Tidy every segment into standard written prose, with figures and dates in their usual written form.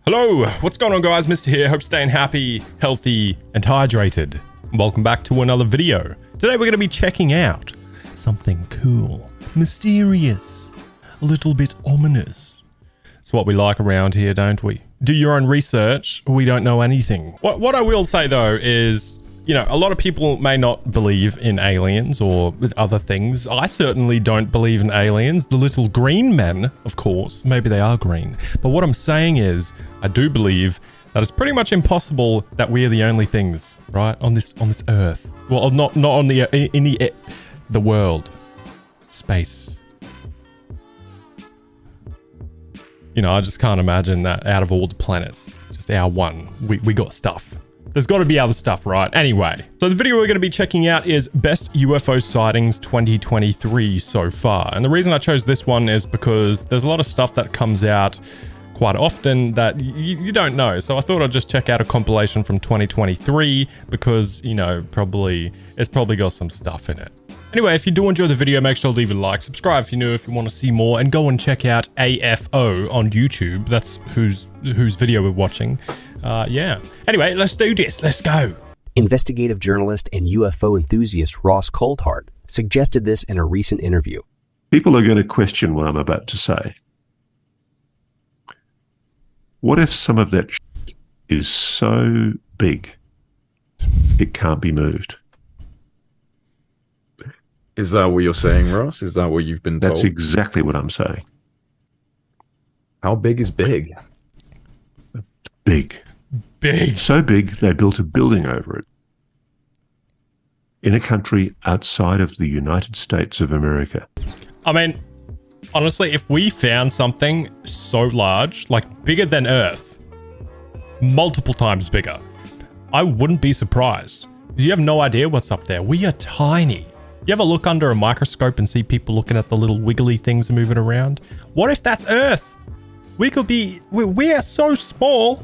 Hello, what's going on guys? Mr. here, hope staying happy, healthy, and hydrated. Welcome back to another video. Today we're going to be checking out something cool, mysterious, a little bit ominous. It's what we like around here, don't we? Do your own research, we don't know anything. What I will say though is, you know, a lot of people may not believe in aliens or other things. I certainly don't believe in aliens. The little green men, of course, maybe they are green. But what I'm saying is, I do believe that it's pretty much impossible that we are the only things, right, on this earth. Well, not on the the world, space. You know, I just can't imagine that out of all the planets, just our one, we got stuff. There's got to be other stuff, right? Anyway, so the video we're going to be checking out is Best UFO Sightings 2023 so far. And the reason I chose this one is because there's a lot of stuff that comes out quite often that you don't know. So I thought I'd just check out a compilation from 2023 because, you know, it's probably got some stuff in it. Anyway, if you do enjoy the video, make sure to leave a like, subscribe if you're new, if you want to see more, and go and check out AFO on YouTube. That's whose video we're watching. Yeah. Anyway, let's do this. Let's go. Investigative journalist and UFO enthusiast Ross Coldhart suggested this in a recent interview. People are going to question what I'm about to say. What if some of that is so big it can't be moved? Is that what you're saying, Ross? Is that what you've been told? That's exactly what I'm saying. How big is big? Big. Big. So big, they built a building over it. In a country outside of the United States of America. I mean, honestly, if we found something so large, like bigger than Earth, multiple times bigger, I wouldn't be surprised. You have no idea what's up there. We are tiny. You ever look under a microscope and see people looking at the little wiggly things moving around? What if that's Earth? We are so small.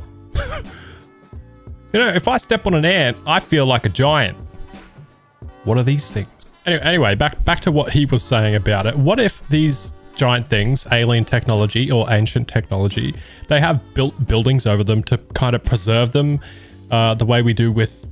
You know, if I step on an ant, I feel like a giant. What are these things? Anyway, back to what he was saying about it. What if these giant things, alien technology or ancient technology, they have built buildings over them to kind of preserve them the way we do with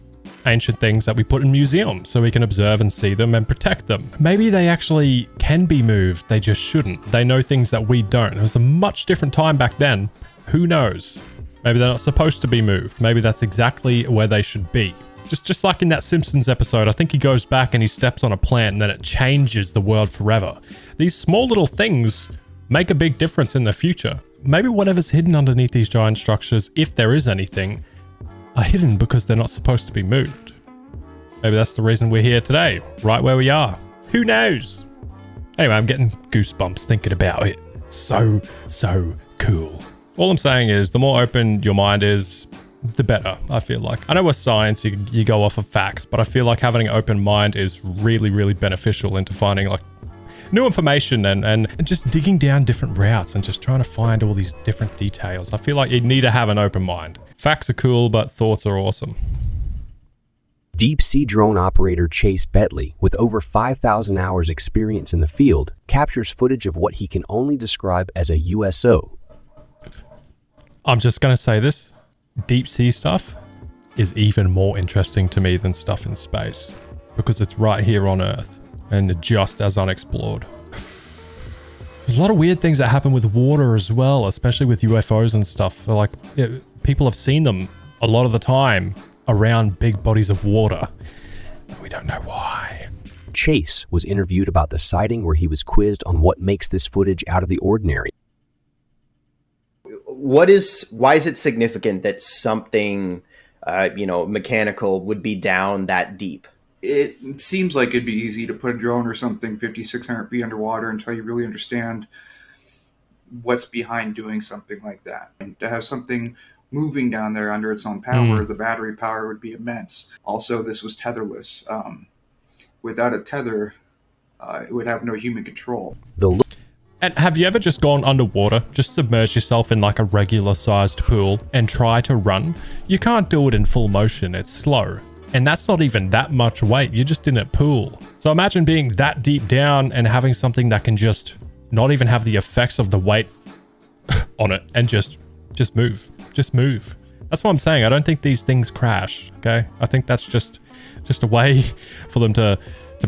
ancient things that we put in museums so we can observe and see them and protect them. Maybe they actually can be moved, they just shouldn't. They know things that we don't. It was a much different time back then. Who knows? Maybe they're not supposed to be moved. Maybe that's exactly where they should be. Just like in that Simpsons episode, I think he goes back and he steps on a plant and then it changes the world forever. These small little things make a big difference in the future. Maybe whatever's hidden underneath these giant structures, if there is anything, are hidden because they're not supposed to be moved. Maybe that's the reason we're here today, right where we are. Who knows? Anyway, I'm getting goosebumps thinking about it. So cool. All I'm saying is the more open your mind is, the better, I feel like. I know with science, you go off of facts, but I feel like having an open mind is really, really beneficial into finding like new information and just digging down different routes and just trying to find all these different details. I feel like you need to have an open mind. Facts are cool, but thoughts are awesome. Deep sea drone operator Chase Bentley, with over 5,000 hours experience in the field, captures footage of what he can only describe as a USO. I'm just going to say this. Deep sea stuff is even more interesting to me than stuff in space because it's right here on Earth and just as unexplored. There's a lot of weird things that happen with water as well, especially with UFOs and stuff. Like people have seen them a lot of the time around big bodies of water. We don't know why. Chase was interviewed about the sighting where he was quizzed on what makes this footage out of the ordinary. Why is it significant that something, you know, mechanical would be down that deep? It seems like it'd be easy to put a drone or something 5,600 feet underwater until you really understand what's behind doing something like that. And to have something moving down there under its own power, the battery power would be immense. Also, this was tetherless. Without a tether, it would have no human control. And have you ever just gone underwater, just submerge yourself in like a regular sized pool and try to run? You can't do it in full motion, it's slow. And that's not even that much weight, you're just in a pool. So imagine being that deep down and having something that can just not even have the effects of the weight on it and just move. just move. That's what I'm saying. I don't think these things crash, okay? I think that's just a way for them to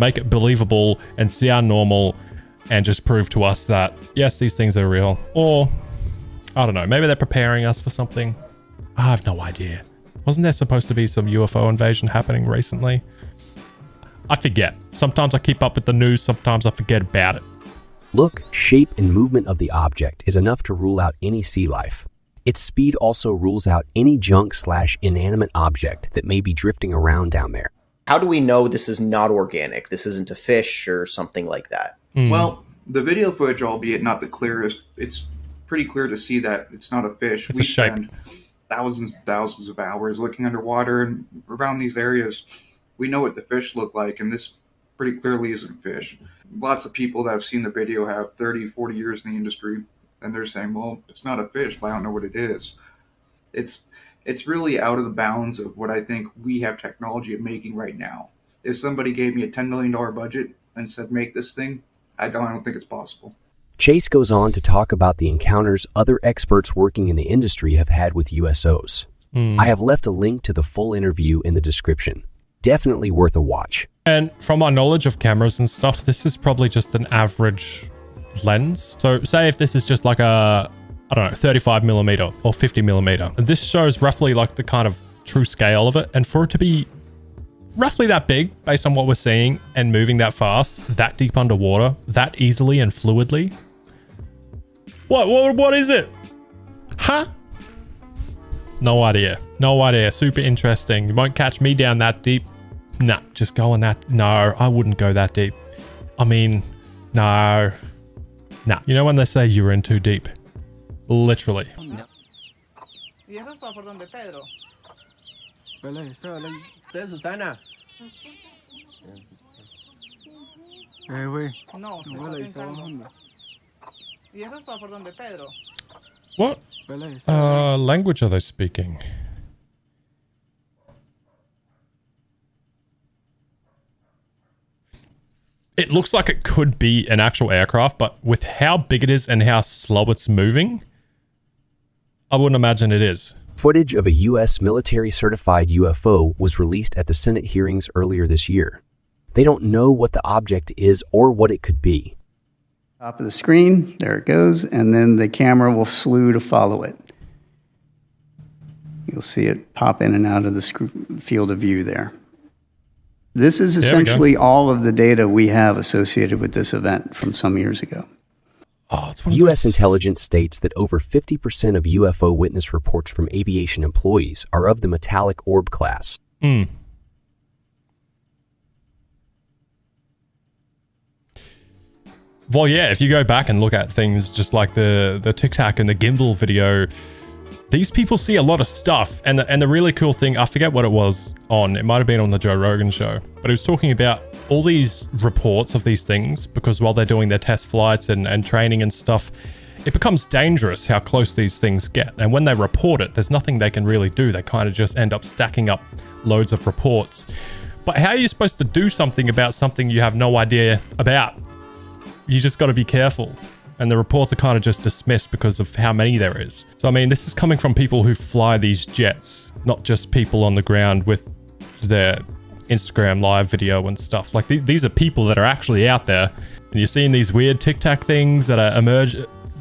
make it believable and sound normal and just prove to us that, yes, these things are real. Or, I don't know, maybe they're preparing us for something. I have no idea. Wasn't there supposed to be some UFO invasion happening recently? I forget. Sometimes I keep up with the news, sometimes I forget about it. Look, shape, and movement of the object is enough to rule out any sea life. Its speed also rules out any junk/inanimate object that may be drifting around down there. How do we know this is not organic? This isn't a fish or something like that? Well, the video footage, albeit not the clearest, it's pretty clear to see that it's not a fish. It's a shape. Spend thousands and thousands of hours looking underwater and around these areas. We know what the fish look like, and this pretty clearly isn't fish. Lots of people that have seen the video have 30, 40 years in the industry, and they're saying, well, it's not a fish, but I don't know what it is. It's really out of the bounds of what I think we have technology of making right now. If somebody gave me a $10 million budget and said, make this thing, I don't think it's possible. Chase goes on to talk about the encounters other experts working in the industry have had with USOs. I have left a link to the full interview in the description. Definitely worth a watch. And from my knowledge of cameras and stuff, this is probably just an average lens. So say if this is just like a, I don't know, 35 millimeter or 50 millimeter. This shows roughly like the kind of true scale of it. And for it to be roughly that big based on what we're seeing and moving that fast, that deep underwater, that easily and fluidly. What is it? Huh? No idea. No idea. Super interesting. You won't catch me down that deep. Nah, just go on that. No, I wouldn't go that deep. I mean, no. Nah. You know when they say you're in too deep? Literally. What language are they speaking? It looks like it could be an actual aircraft, but with how big it is and how slow it's moving, I wouldn't imagine it is. Footage of a U.S. military-certified UFO was released at the Senate hearings earlier this year. They don't know what the object is or what it could be. Top of the screen, there it goes, and then the camera will slew to follow it. You'll see it pop in and out of the field of view there. This is essentially all of the data we have associated with this event from some years ago. Oh, U.S. intelligence states that over 50% of UFO witness reports from aviation employees are of the metallic orb class. Well, yeah, if you go back and look at things just like the Tic Tac and the gimbal video, these people see a lot of stuff. And the really cool thing, I forget what it was on, it might have been on the Joe Rogan show, but it was talking about all these reports of these things, because while they're doing their test flights and training and stuff, it becomes dangerous how close these things get. And when they report it, there's nothing they can really do. They kind of just end up stacking up loads of reports. But how are you supposed to do something about something you have no idea about? You just got to be careful. And the reports are kind of just dismissed because of how many there is. So, I mean, this is coming from people who fly these jets, not just people on the ground with their Instagram live video and stuff. Like, these are people that are actually out there. And you're seeing these weird Tic Tac things that are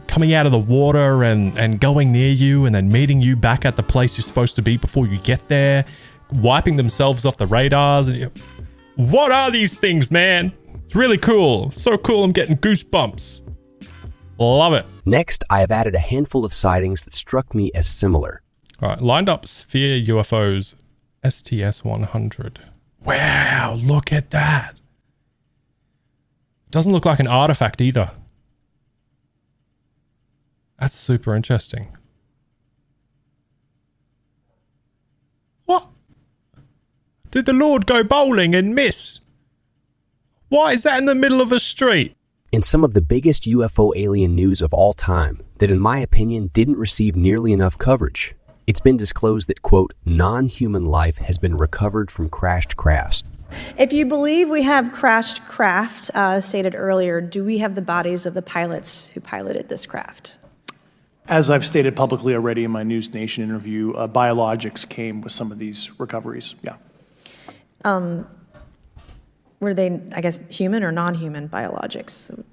coming out of the water and going near you and then meeting you back at the place you're supposed to be before you get there, wiping themselves off the radars. And what are these things, man? It's really cool. So cool, I'm getting goosebumps. Love it. Next, I have added a handful of sightings that struck me as similar. All right, lined up sphere UFOs STS-100. Wow, look at that. Doesn't look like an artifact either. That's super interesting. What? Did the Lord go bowling and miss? Why is that in the middle of a street? In some of the biggest UFO alien news of all time, that in my opinion didn't receive nearly enough coverage. It's been disclosed that, quote, non-human life has been recovered from crashed crafts. If you believe we have crashed craft, stated earlier, do we have the bodies of the pilots who piloted this craft? As I've stated publicly already in my News Nation interview, biologics came with some of these recoveries. Yeah. Were they, I guess, human or non-human biologics?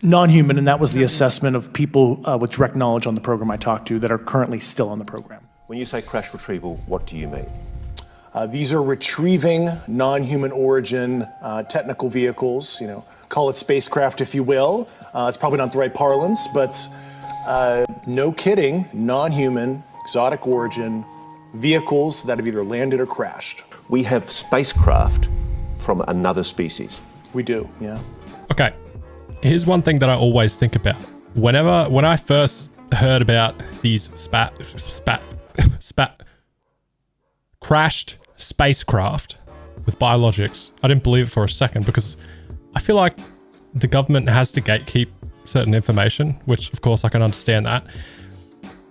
Non-human, and that was the assessment of people with direct knowledge on the program I talked to that are currently still on the program. When you say crash retrieval, what do you mean? These are retrieving non-human origin technical vehicles, you know, call it spacecraft if you will. It's probably not the right parlance, but no kidding, non-human, exotic origin vehicles that have either landed or crashed. We have spacecraft from another species. We do, yeah. Okay, here's one thing that I always think about. When I first heard about these crashed spacecraft with biologics, I didn't believe it for a second, because I feel like the government has to gatekeep certain information, which of course I can understand that.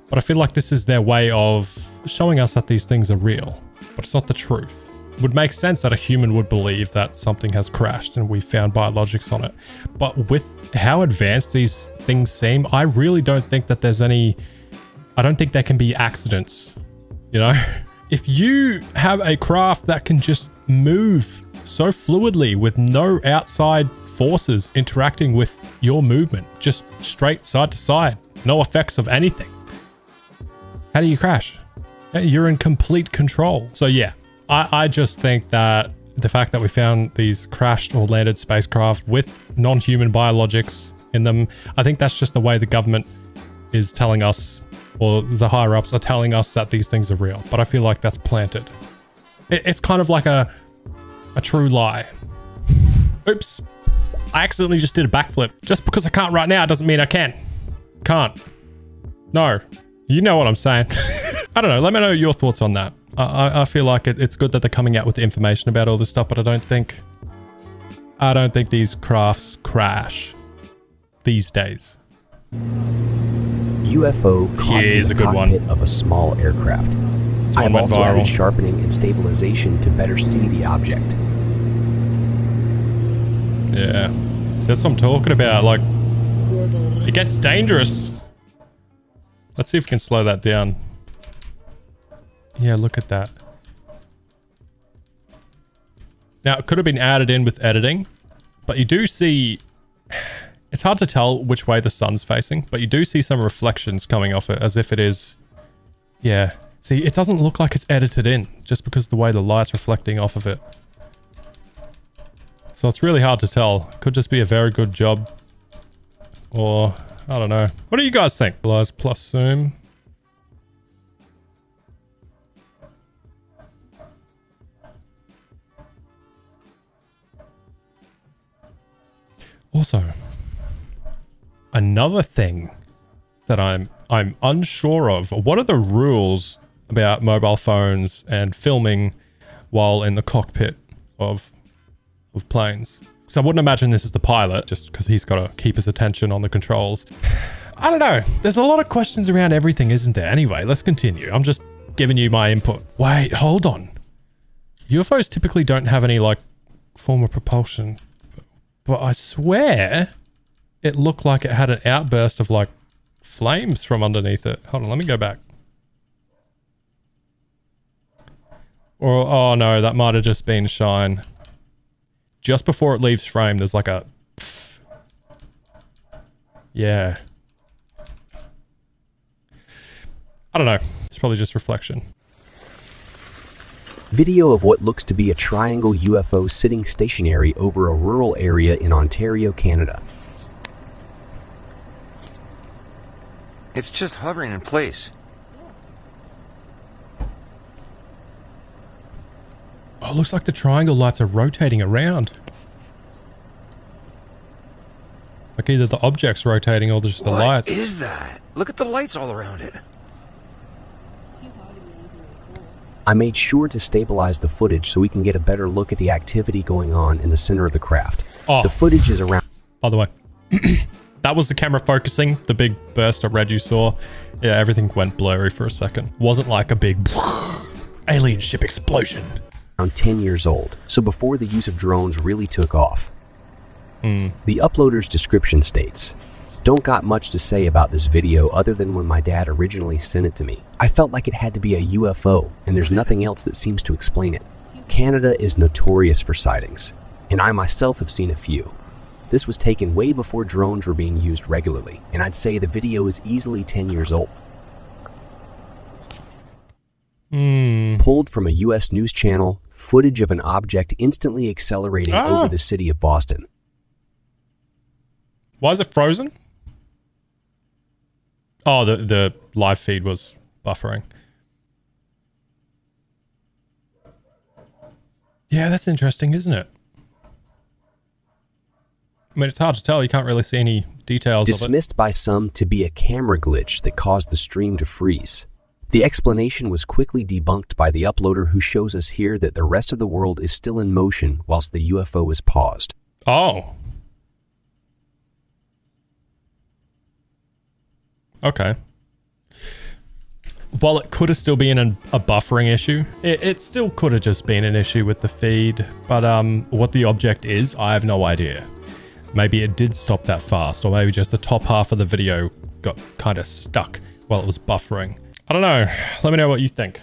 But I feel like this is their way of showing us that these things are real, but it's not the truth. It would make sense that a human would believe that something has crashed and we found biologics on it. But with how advanced these things seem, I really don't think that there's any... I don't think there can be accidents, you know? If you have a craft that can just move so fluidly with no outside forces interacting with your movement, just straight side to side, no effects of anything, how do you crash? You're in complete control. So yeah, I just think that the fact that we found these crashed or landed spacecraft with non-human biologics in them, I think that's just the way the government is telling us, or the higher ups are telling us, that these things are real. But I feel like that's planted. It's kind of like a true lie. Oops. I accidentally just did a backflip. Just because I can't right now doesn't mean I can. Can't. No. You know what I'm saying. I don't know. Let me know your thoughts on that. I feel like it's good that they're coming out with the information about all this stuff, but I don't think these crafts crash these days. UFO caught in the cockpit of a small aircraft. I've also added sharpening and stabilization to better see the object. Yeah, so that's what I'm talking about. Like, it gets dangerous. Let's see if we can slow that down. Yeah, look at that. Now, it could have been added in with editing, but you do see... It's hard to tell which way the sun's facing, but you do see some reflections coming off it as if it is... Yeah. See, it doesn't look like it's edited in just because of the way the light's reflecting off of it. So it's really hard to tell. Could just be a very good job. Or, I don't know. What do you guys think? Blurs plus zoom. Also, another thing that I'm unsure of. What are the rules about mobile phones and filming while in the cockpit of planes? Because I wouldn't imagine this is the pilot, just because he's got to keep his attention on the controls. I don't know. There's a lot of questions around everything, isn't there? Anyway, let's continue. I'm just giving you my input. Wait, hold on. UFOs typically don't have any, like, form of propulsion. But I swear it looked like it had an outburst of, like, flames from underneath it. Hold on, let me go back. Or, oh no, that might have just been shine. Just before it leaves frame, there's like a... Pff. Yeah. I don't know. It's probably just reflection. Video of what looks to be a triangle UFO sitting stationary over a rural area in Ontario, Canada. It's just hovering in place. Oh, it looks like the triangle lights are rotating around. Like either the object's rotating or just the lights. What is that? Look at the lights all around it. I made sure to stabilize the footage so we can get a better look at the activity going on in the center of the craft. Oh. The footage is around... By the way, that was the camera focusing, the big burst of red you saw. Yeah, everything went blurry for a second. Wasn't like a big alien ship explosion. Around 10 years old, so before the use of drones really took off. The uploader's description states, Don't got much to say about this video other than when my dad originally sent it to me. I felt like it had to be a UFO, and there's nothing else that seems to explain it. Canada is notorious for sightings, and I myself have seen a few. This was taken way before drones were being used regularly, and I'd say the video is easily 10 years old. Pulled from a US news channel, footage of an object instantly accelerating over the city of Boston. Why is it frozen? Oh, the live feed was buffering. Yeah, that's interesting, isn't it? I mean, it's hard to tell. You can't really see any details of it. Dismissed by some to be a camera glitch that caused the stream to freeze. The explanation was quickly debunked by the uploader, who shows us here that the rest of the world is still in motion whilst the UFO is paused. Oh. Okay. While it could have still been a buffering issue, it still could have just been an issue with the feed, but what the object is, I have no idea. Maybe it did stop that fast, or maybe just the top half of the video got kind of stuck while it was buffering. I don't know. Let me know what you think.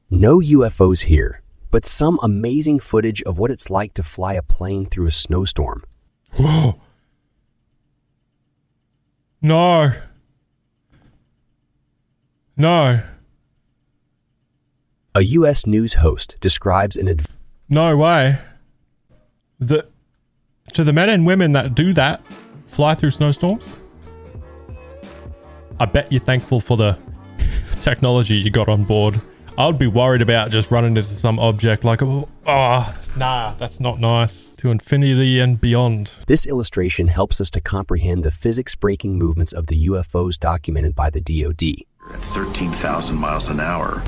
No UFOs here, but some amazing footage of what it's like to fly a plane through a snowstorm. Whoa. No. No. A US news host describes an No way. To the men and women that do that, fly through snowstorms, I bet you're thankful for the technology you got on board. I would be worried about just running into some object like, oh, nah, that's not nice. To infinity and beyond. This illustration helps us to comprehend the physics-breaking movements of the UFOs documented by the DoD. At 13,000 miles an hour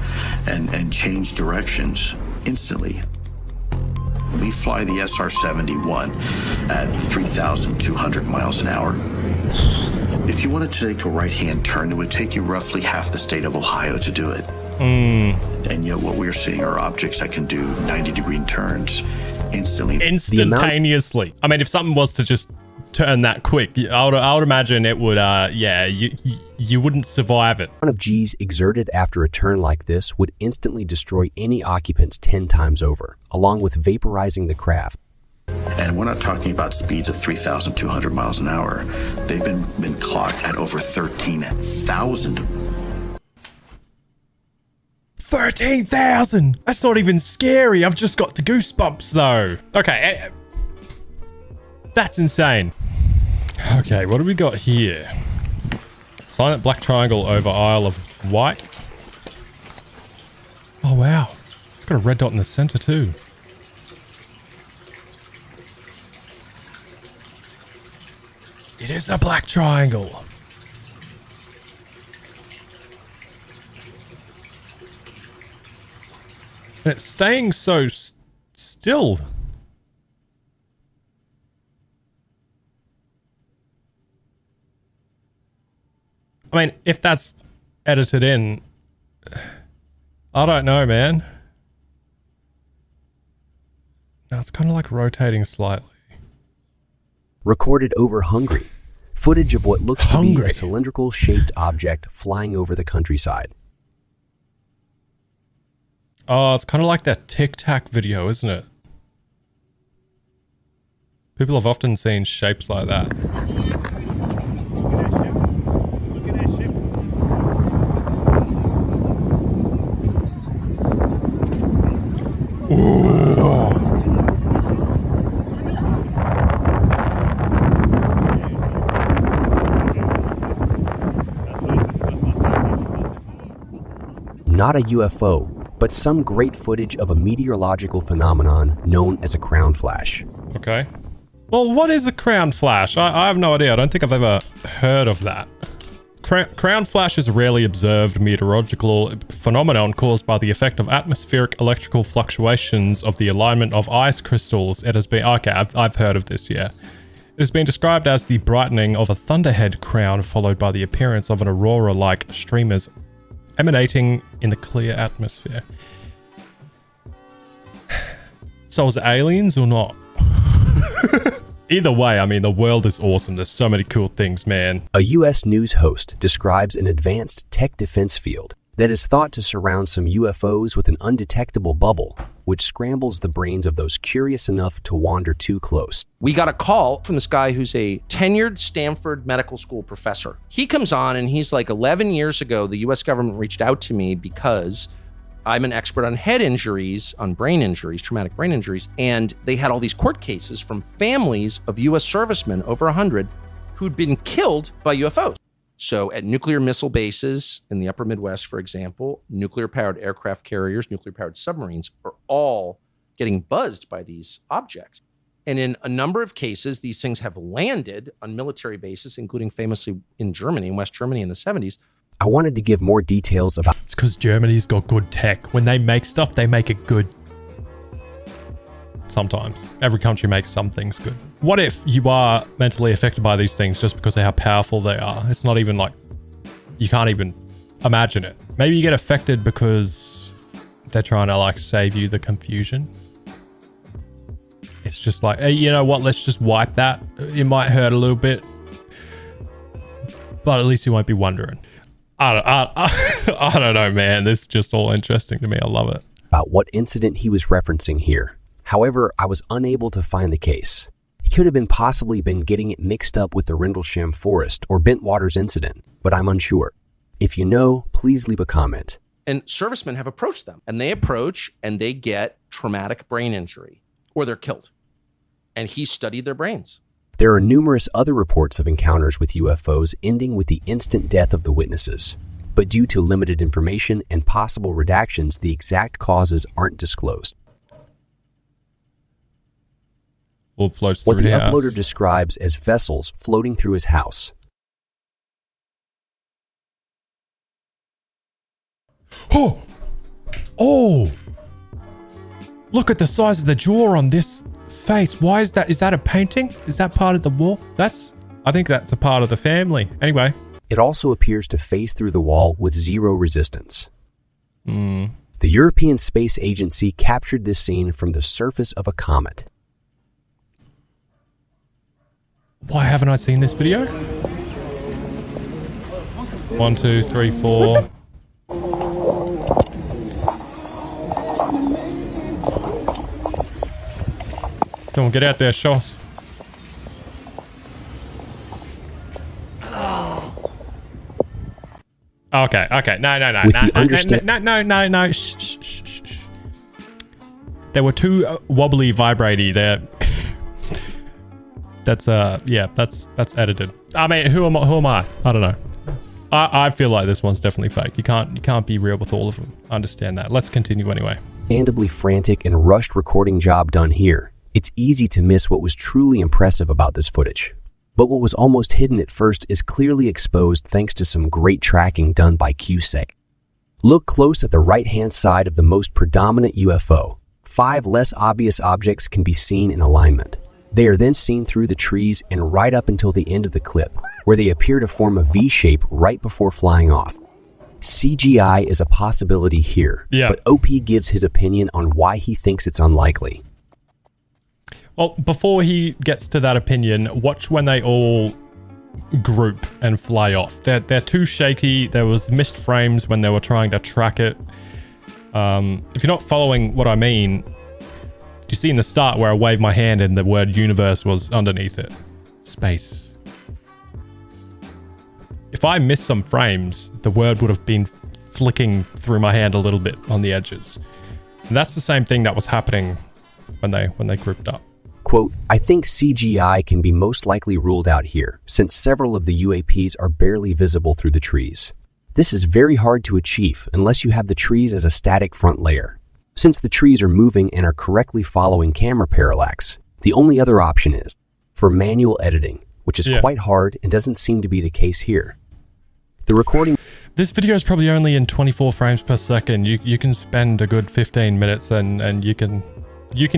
and change directions instantly. We fly the SR-71 at 3,200 miles an hour. If you wanted to take a right-hand turn, it would take you roughly half the state of Ohio to do it. And yet what we're seeing are objects that can do 90-degree turns instantly. Instantaneously. I mean, if something was to just turn that quick, I would imagine it would, yeah, you wouldn't survive it. The amount of G's exerted after a turn like this would instantly destroy any occupants 10 times over, along with vaporizing the craft. And we're not talking about speeds of 3,200 miles an hour. They've been clocked at over 13,000. 13,000! That's not even scary. I've just got the goosebumps though. Okay. That's insane. Okay, what do we got here? Silent black triangle over Isle of Wight. Oh wow. It's got a red dot in the center too. It is a black triangle. And it's staying so still. I mean, if that's edited in, I don't know, man. No, it's kind of like rotating slightly. Recorded over Hungary. Footage of what looks to be a cylindrical shaped object flying over the countryside. Oh, it's kind of like that Tic Tac video, isn't it? People have often seen shapes like that. Ooh. Not a UFO, but some great footage of a meteorological phenomenon known as a crown flash. Okay. Well, what is a crown flash? I have no idea. I don't think I've ever heard of that. Crown flash is a rarely observed meteorological phenomenon caused by the effect of atmospheric electrical fluctuations of the alignment of ice crystals. It has been... Okay, I've heard of this, yeah. It has been described as the brightening of a thunderhead crown followed by the appearance of an aurora-like streamers emanating in the clear atmosphere. So is it aliens or not? Either way, I mean, the world is awesome. There's so many cool things, man. A U.S. news host describes an advanced tech defense field that is thought to surround some UFOs with an undetectable bubble, which scrambles the brains of those curious enough to wander too close. We got a call from this guy who's a tenured Stanford medical school professor. He comes on and he's like, 11 years ago, the US government reached out to me because I'm an expert on head injuries, on brain injuries, traumatic brain injuries, and they had all these court cases from families of US servicemen, over 100, who'd been killed by UFOs. So at nuclear missile bases in the upper Midwest, for example, nuclear-powered aircraft carriers, nuclear-powered submarines are all getting buzzed by these objects. And in a number of cases, these things have landed on military bases, including famously in Germany, in West Germany in the 70s. I wanted to give more details about... It's because Germany's got good tech. When they make stuff, they make it good. Sometimes. Every country makes some things good. What if you are mentally affected by these things just because of how powerful they are? It's not even like, you can't even imagine it. Maybe you get affected because they're trying to like save you the confusion. It's just like, hey, you know what? Let's just wipe that. It might hurt a little bit, but at least you won't be wondering. I don't know, man. This is just all interesting to me. I love it. About what incident he was referencing here. However, I was unable to find the case. He could have possibly been getting it mixed up with the Rendlesham Forest or Bentwaters incident, but I'm unsure. If you know, please leave a comment. And servicemen have approached them, and they approach and they get traumatic brain injury, or they're killed. And he studied their brains. There are numerous other reports of encounters with UFOs ending with the instant death of the witnesses. But due to limited information and possible redactions, the exact causes aren't disclosed. What the uploader describes as vessels floating through his house. Oh! Oh! Look at the size of the jaw on this face. Why is that? Is that a painting? Is that part of the wall? I think that's a part of the family. Anyway. It also appears to phase through the wall with zero resistance. The European Space Agency captured this scene from the surface of a comet. Why haven't I seen this video? 1, 2, 3, 4. Come on, get out there, show us. Okay. No. Shh. There were two wobbly vibrati there. That's edited. I mean, who am I? I don't know. I feel like this one's definitely fake. You can't be real with all of them. I understand that. Let's continue anyway. Understandably frantic and rushed recording job done here. It's easy to miss what was truly impressive about this footage. But what was almost hidden at first is clearly exposed thanks to some great tracking done by QSEC. Look close at the right-hand side of the most predominant UFO. 5 less obvious objects can be seen in alignment. They are then seen through the trees and right up until the end of the clip, where they appear to form a V shape right before flying off. CGI is a possibility here, but OP gives his opinion on why he thinks it's unlikely. Well, before he gets to that opinion, watch when they all group and fly off. They're too shaky. There was missed frames when they were trying to track it. If you're not following what I mean, you see in the start where I waved my hand and the word universe was underneath it. Space. If I missed some frames, the word would have been flicking through my hand a little bit on the edges. And that's the same thing that was happening when they grouped up. Quote, I think CGI can be most likely ruled out here, since several of the UAPs are barely visible through the trees. This is very hard to achieve unless you have the trees as a static front layer. Since the trees are moving and are correctly following camera parallax, the only other option is for manual editing, which is quite hard and doesn't seem to be the case here. The recording... This video is probably only in 24 frames per second. You can spend a good 15 minutes and you can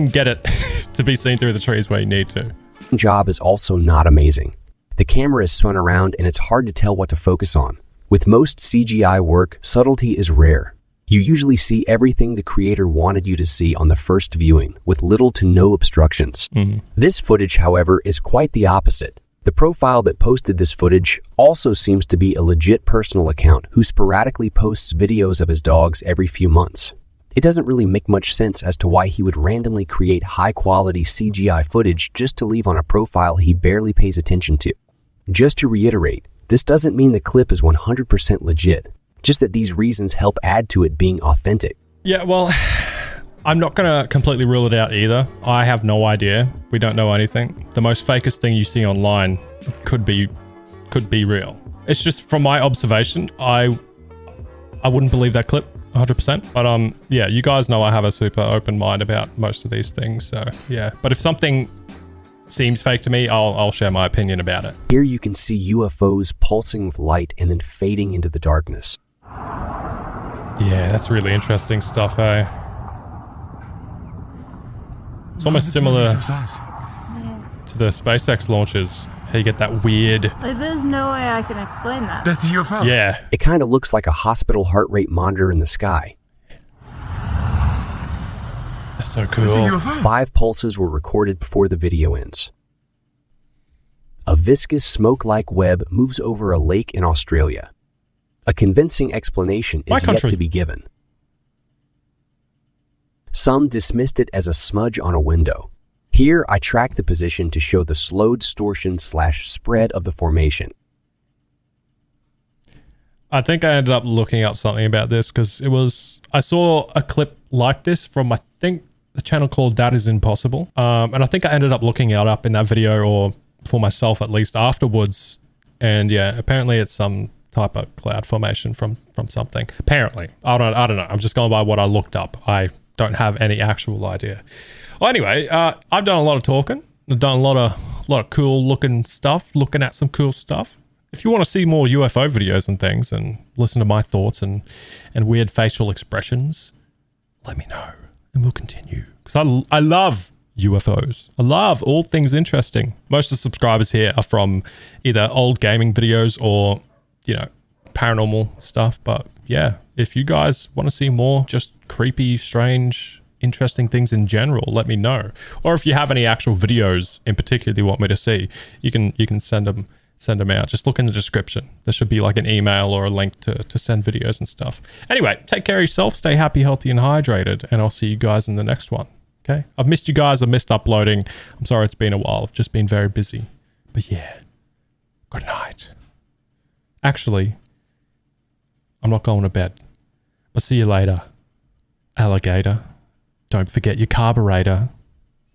get it to be seen through the trees where you need to. Job is also not amazing. The camera is spun around and it's hard to tell what to focus on. With most CGI work, subtlety is rare. You usually see everything the creator wanted you to see on the first viewing, with little to no obstructions. This footage, however, is quite the opposite. The profile that posted this footage also seems to be a legit personal account who sporadically posts videos of his dogs every few months. It doesn't really make much sense as to why he would randomly create high-quality CGI footage just to leave on a profile he barely pays attention to. Just to reiterate, this doesn't mean the clip is 100% legit, just that these reasons help add to it being authentic. Yeah, well, I'm not going to completely rule it out either. I have no idea. We don't know anything. The most fakest thing you see online could be real. It's just from my observation, I wouldn't believe that clip 100%. But yeah, you guys know I have a super open mind about most of these things. So yeah, but if something seems fake to me, I'll share my opinion about it. Here you can see UFOs pulsing with light and then fading into the darkness. Yeah, that's really interesting stuff, eh? It's almost similar to the SpaceX launches. How you get that weird... Like, there's no way I can explain that. That's the UFO. Yeah. It kind of looks like a hospital heart rate monitor in the sky. That's so cool. 5 pulses were recorded before the video ends. A viscous smoke-like web moves over a lake in Australia. A convincing explanation is yet to be given. Some dismissed it as a smudge on a window. Here, I track the position to show the slow distortion/spread of the formation. I think I ended up looking up something about this because I saw a clip like this from, I think, the channel called That Is Impossible. And I think I ended up looking it up in that video, or for myself at least afterwards. And yeah, apparently it's some type of cloud formation from something. Apparently. I don't know. I'm just going by what I looked up. I don't have any actual idea. Well, anyway, I've done a lot of talking. I've done a lot of cool looking stuff, looking at some cool stuff. If you want to see more UFO videos and things and listen to my thoughts and weird facial expressions, let me know and we'll continue. Because I love UFOs. I love all things interesting. Most of the subscribers here are from either old gaming videos or, you know, paranormal stuff. But yeah, if you guys want to see more just creepy, strange, interesting things in general, let me know. Or if you have any actual videos in particular you want me to see, you can send them out. Just look in the description. There should be like an email or a link to send videos and stuff. Anyway, take care of yourself, stay happy, healthy, and hydrated, and I'll see you guys in the next one. Okay? I've missed you guys. I've missed uploading. I'm sorry it's been a while. I've just been very busy. But yeah, good night. Actually, I'm not going to bed. But see you later, alligator. Don't forget your carburetor.